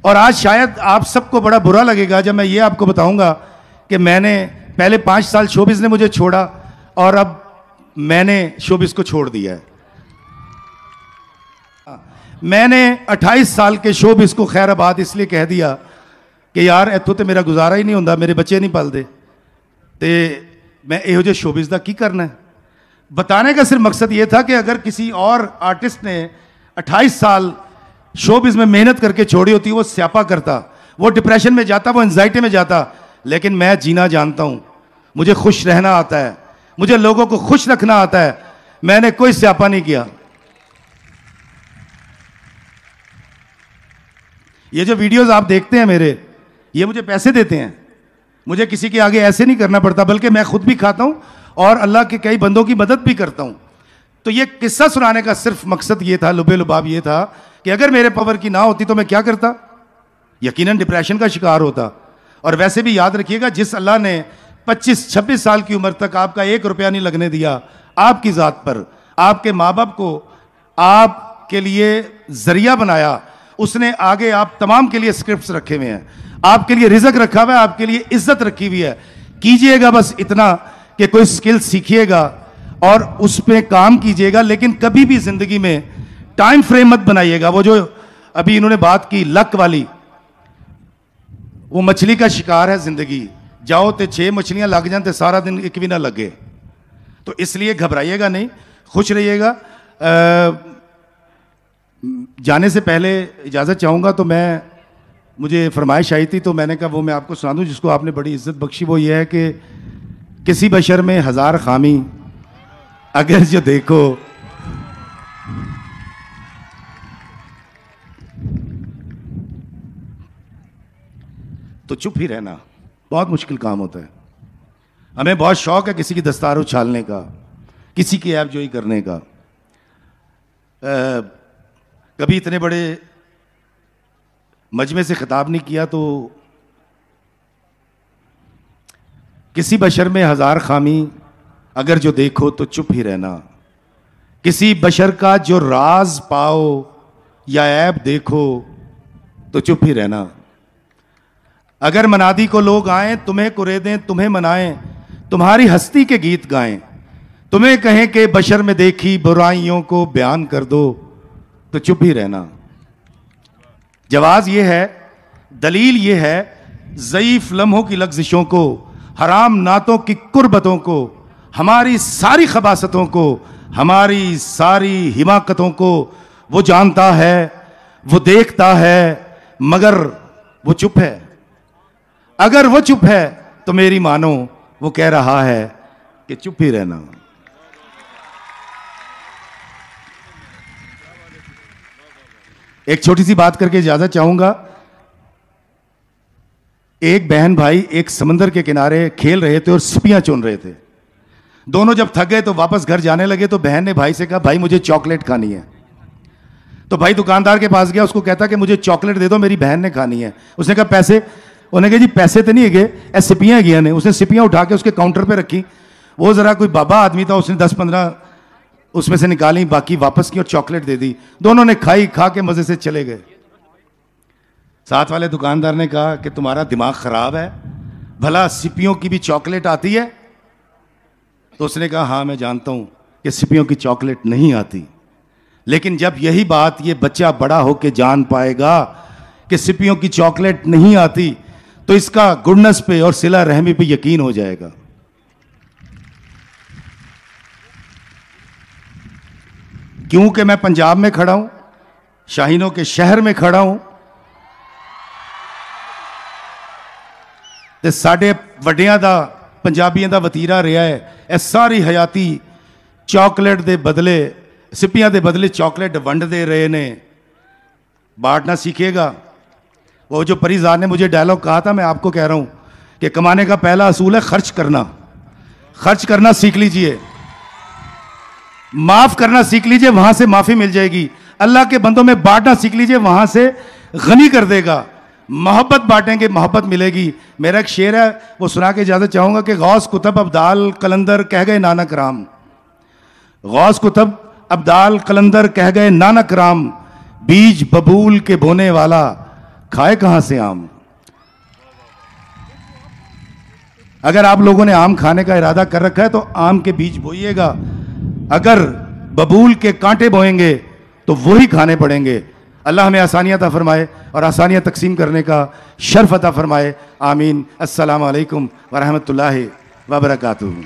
और आज शायद आप सबको बड़ा बुरा लगेगा जब मैं ये आपको बताऊंगा कि मैंने पहले 5 साल शोबिज़ ने मुझे छोड़ा और अब मैंने शोबिज़ को छोड़ दिया है। मैंने 28 साल के शोबिज़ को खैराबाद इसलिए कह दिया कि यार इत्थों तो मेरा गुजारा ही नहीं होता, मेरे बच्चे नहीं पलते, तो मैं यहो जे शोबिज़ दा की करना है। बताने का सिर्फ मकसद ये था कि अगर किसी और आर्टिस्ट ने 28 साल शोबिज़ में मेहनत करके छोड़ी होती, वो स्यापा करता, वो डिप्रेशन में जाता, वो एंजाइटी में जाता, लेकिन मैं जीना जानता हूं, मुझे खुश रहना आता है, मुझे लोगों को खुश रखना आता है, मैंने कोई स्यापा नहीं किया। ये जो वीडियोस आप देखते हैं मेरे, ये मुझे पैसे देते हैं, मुझे किसी के आगे ऐसे नहीं करना पड़ता, बल्कि मैं खुद भी खाता हूं और अल्लाह के कई बंदों की मदद भी करता हूं। तो ये किस्सा सुनाने का सिर्फ मकसद ये था, लुबे लुबाब ये था कि अगर मेरे पावर की ना होती तो मैं क्या करता, यकीनन डिप्रेशन का शिकार होता। और वैसे भी याद रखिएगा, जिस अल्लाह ने 25-26 साल की उम्र तक आपका 1 रुपया नहीं लगने दिया आपकी ज़ात पर, आपके माँ बाप को आपके लिए जरिया बनाया, उसने आगे आप तमाम के लिए स्क्रिप्ट्स रखे हुए हैं, आपके लिए रिज़्क रखा हुआ है, आपके लिए इज्जत रखी हुई है। कीजिएगा बस इतना कि कोई स्किल सीखिएगा और उस पर काम कीजिएगा, लेकिन कभी भी ज़िंदगी में टाइम फ्रेम मत बनाइएगा। वो जो अभी इन्होंने बात की लक वाली, वो मछली का शिकार है ज़िंदगी, जाओ तो 6 मछलियां लग जाए तो सारा दिन एक भी ना लगे। तो इसलिए घबराइएगा नहीं, खुश रहिएगा। जाने से पहले इजाज़त चाहूँगा, तो मुझे फरमाइश आई थी, तो मैंने कहा वो मैं आपको सुना दूँ, जिसको आपने बड़ी इज्जत बख्शी। वो ये है कि किसी बशर में 1000 खामी अगर जो देखो तो चुप ही रहना। बहुत मुश्किल काम होता है। हमें बहुत शौक है किसी की दस्तार उछालने का, किसी की ऐबजोई करने का। कभी इतने बड़े मजमे से खिताब नहीं किया, तो किसी बशर में 1000 खामी अगर जो देखो तो चुप ही रहना। किसी बशर का जो राज पाओ या ऐब देखो तो चुप ही रहना। अगर मनादी को लोग आएं, तुम्हें कुरेदें, तुम्हें मनाएं, तुम्हारी हस्ती के गीत गाएं, तुम्हें कहें कि बशर में देखी बुराइयों को बयान कर दो तो चुप ही रहना। जवाब ये है, दलील ये है, ज़ईफ लम्हों की लग़ज़िशों को, हराम नातों की कुर्बतों को, हमारी सारी खबासतों को, हमारी सारी हिमाकतों को वो जानता है, वो देखता है, मगर वो चुप है। अगर वो चुप है तो मेरी मानो वो कह रहा है कि चुप ही रहना। एक छोटी सी बात करके इजाजत चाहूंगा। एक बहन भाई एक समंदर के किनारे खेल रहे थे और सिपियां चुन रहे थे। दोनों जब थक गए तो वापस घर जाने लगे, तो बहन ने भाई से कहा, भाई मुझे चॉकलेट खानी है। तो भाई दुकानदार के पास गया, उसको कहता कि मुझे चॉकलेट दे दो, मेरी बहन ने खानी है। उसने कहा पैसे? उन्हें कहा जी पैसे तो नहीं है, ऐ सिपियां गया ने। उसने सिपियां उठा के उसके काउंटर पे रखी। वो जरा कोई बाबा आदमी था, उसने 10-15 उसमें से निकाली, बाकी वापस की और चॉकलेट दे दी। दोनों ने खाई, खा के मजे से चले गए। साथ वाले दुकानदार ने कहा कि तुम्हारा दिमाग खराब है, भला सिपियों की भी चॉकलेट आती है? तो उसने कहा हाँ मैं जानता हूं कि सिपियों की चॉकलेट नहीं आती, लेकिन जब यही बात ये बच्चा बड़ा होके जान पाएगा कि सिपियों की चॉकलेट नहीं आती, तो इसका गुडनेस पे और सिला रहमी पे यकीन हो जाएगा। क्योंकि मैं पंजाब में खड़ा हूं, शाहीनों के शहर में खड़ा हूं, ते साडे वड्डियां दा पंजाबियों दा वतीरा रहा है। यह सारी हयाती चॉकलेट दे बदले, सिपियां दे बदले चॉकलेट वंडते रहे ने। बांटना सीखेगा। वो जो परिज़ार ने मुझे डायलॉग कहा था, मैं आपको कह रहा हूं कि कमाने का पहला असूल है खर्च करना। खर्च करना सीख लीजिए, माफ करना सीख लीजिए, वहां से माफी मिल जाएगी। अल्लाह के बंदों में बांटना सीख लीजिए, वहां से गनी कर देगा। मोहब्बत बांटेंगे, मोहब्बत मिलेगी। मेरा एक शेर है, वो सुना के इजाजत चाहूंगा कि गौस कुतुब अब्दाल कलंदर कह गए नानक राम। गौस कुतुब अब्दाल कलंदर कह गए नानक राम, बीज बबूल के बोने वाला खाए कहां से आम। अगर आप लोगों ने आम खाने का इरादा कर रखा है तो आम के बीज बोइएगा, अगर बबूल के कांटे बोएंगे तो वही खाने पड़ेंगे। अल्लाह हमें आसानियाँ अता फरमाए और आसानियाँ तकसीम करने का शर्फ अता फरमाए। आमीन। अस्सलामु अलैकुम व रहमतुल्लाहि व बरकातुहू।